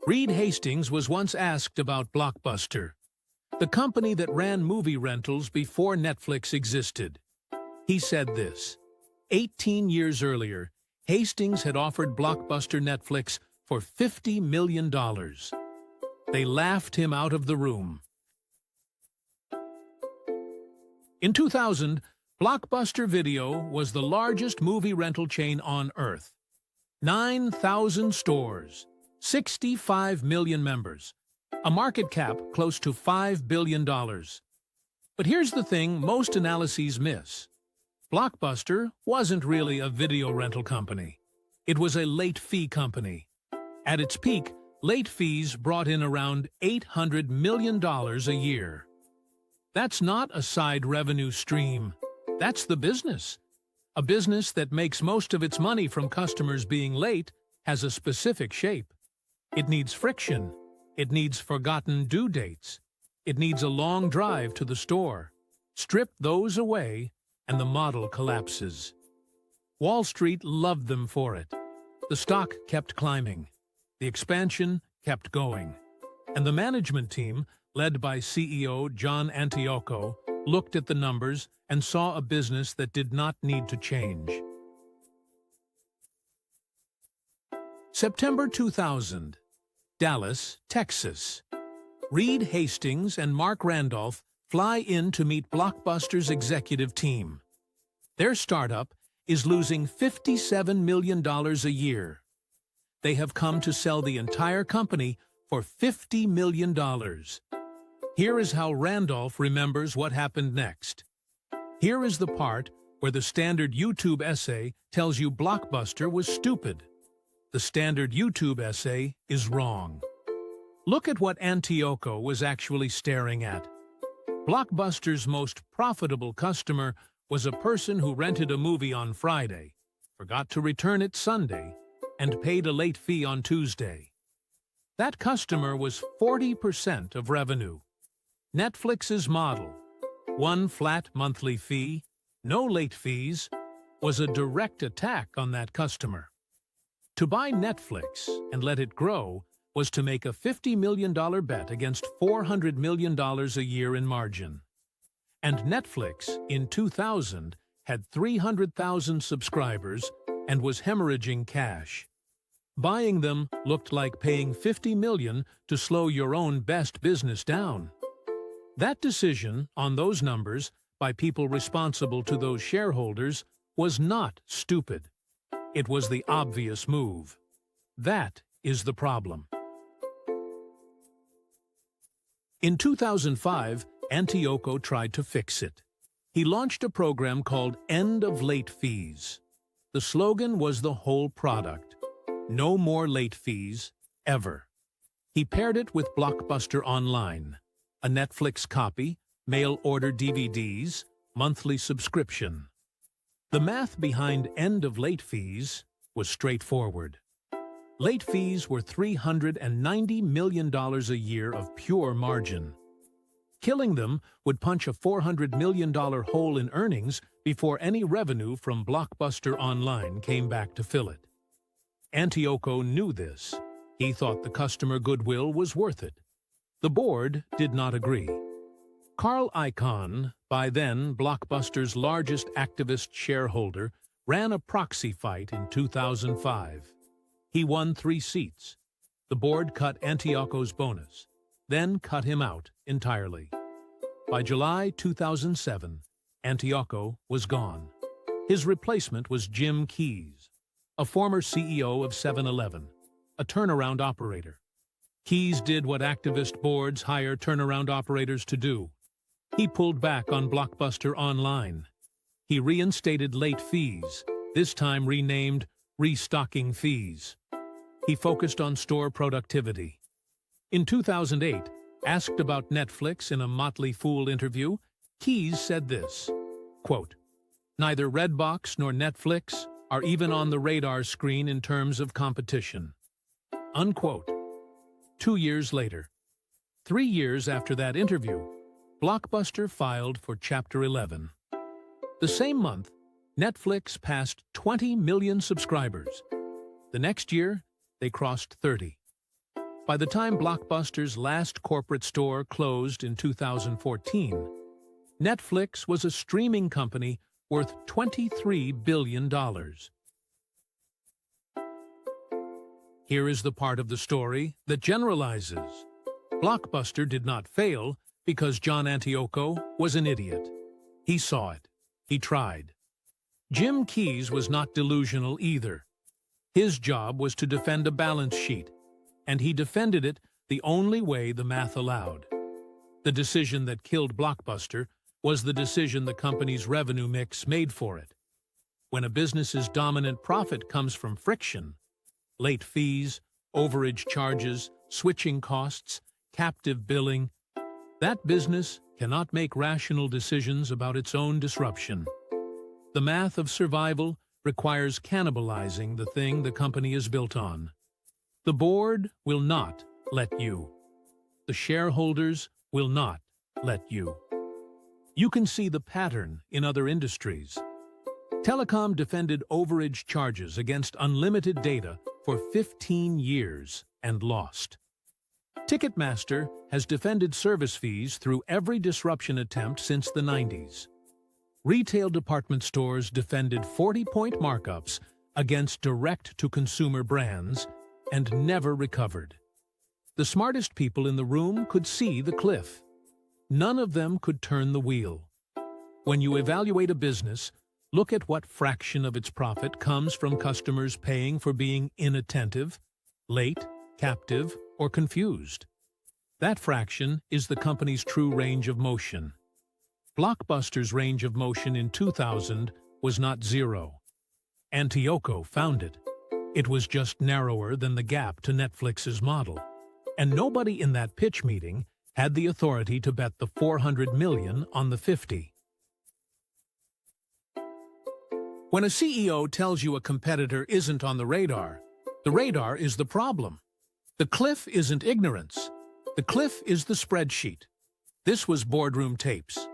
Reed Hastings was once asked about Blockbuster, the company that ran movie rentals before Netflix existed. He said this: 18 years earlier, Hastings had offered Blockbuster Netflix for $50 million. They laughed him out of the room. In 2000, Blockbuster Video was the largest movie rental chain on Earth. 9,000 stores, 65 million members, a market cap close to $5 billion. But here's the thing most analyses miss. Blockbuster wasn't really a video rental company. It was a late fee company. At its peak, late fees brought in around $800 million a year. That's not a side revenue stream. That's the business. A business that makes most of its money from customers being late has a specific shape. It needs friction. It needs forgotten due dates. It needs a long drive to the store. Strip those away, and the model collapses. Wall Street loved them for it. The stock kept climbing. The expansion kept going. And the management team, led by CEO John Antioco, looked at the numbers and saw a business that did not need to change. September 2000, Dallas, Texas. Reed Hastings and Mark Randolph fly in to meet Blockbuster's executive team. Their startup is losing $57 million a year. They have come to sell the entire company for $50 million. Here is how Randolph remembers what happened next. Here is the part where the standard YouTube essay tells you Blockbuster was stupid. The standard YouTube essay is wrong. Look at what Antioco was actually staring at. Blockbuster's most profitable customer was a person who rented a movie on Friday, forgot to return it Sunday, and paid a late fee on Tuesday. That customer was 40% of revenue. Netflix's model, one flat monthly fee, no late fees, was a direct attack on that customer. To buy Netflix and let it grow was to make a $50 million bet against $400 million a year in margin. And Netflix, in 2000, had 300,000 subscribers and was hemorrhaging cash. Buying them looked like paying $50 million to slow your own best business down. That decision, on those numbers, by people responsible to those shareholders, was not stupid. It was the obvious move. That is the problem. In 2005, Antioco tried to fix it. He launched a program called End of Late Fees. The slogan was the whole product. No more late fees, ever. He paired it with Blockbuster Online, a Netflix copy, mail-order DVDs, monthly subscription. The math behind End of Late Fees was straightforward. Late fees were $390 million a year of pure margin. Killing them would punch a $400 million hole in earnings before any revenue from Blockbuster Online came back to fill it. Antioco knew this. He thought the customer goodwill was worth it. The board did not agree. Icahn, by then Blockbuster's largest activist shareholder, ran a proxy fight in 2005. He won 3 seats. The board cut Antioco's bonus, then cut him out entirely. By July 2007, Antioco was gone. His replacement was Jim Keyes, a former CEO of 7-Eleven, a turnaround operator. Keyes did what activist boards hire turnaround operators to do. He pulled back on Blockbuster Online. He reinstated late fees, this time renamed restocking fees. He focused on store productivity. In 2008, asked about Netflix in a Motley Fool interview, Keyes said this, quote, "Neither Redbox nor Netflix are even on the radar screen in terms of competition." Unquote. 2 years later, 3 years after that interview, Blockbuster filed for Chapter 11. The same month, Netflix passed 20 million subscribers. The next year, they crossed 30. By the time Blockbuster's last corporate store closed in 2014, Netflix was a streaming company worth $23 billion. Here is the part of the story that generalizes. Blockbuster did not fail because John Antioco was an idiot. He saw it. He tried. Jim Keyes was not delusional either. His job was to defend a balance sheet, and he defended it the only way the math allowed. The decision that killed Blockbuster was the decision the company's revenue mix made for it. When a business's dominant profit comes from friction, late fees, overage charges, switching costs, captive billing, that business cannot make rational decisions about its own disruption. The math of survival requires cannibalizing the thing the company is built on. The board will not let you. The shareholders will not let you. You can see the pattern in other industries. Telecom defended overage charges against unlimited data for 15 years and lost. Ticketmaster has defended service fees through every disruption attempt since the 90s. Retail department stores defended 40-point markups against direct-to-consumer brands and never recovered. The smartest people in the room could see the cliff. None of them could turn the wheel. When you evaluate a business, look at what fraction of its profit comes from customers paying for being inattentive, late, captive, or confused. That fraction is the company's true range of motion. Blockbuster's range of motion in 2000 was not zero. Antioco found it. It was just narrower than the gap to Netflix's model. And nobody in that pitch meeting had the authority to bet the $400 million on the 50. When a CEO tells you a competitor isn't on the radar is the problem. The cliff isn't ignorance. The cliff is the spreadsheet. This was Boardroom tapes.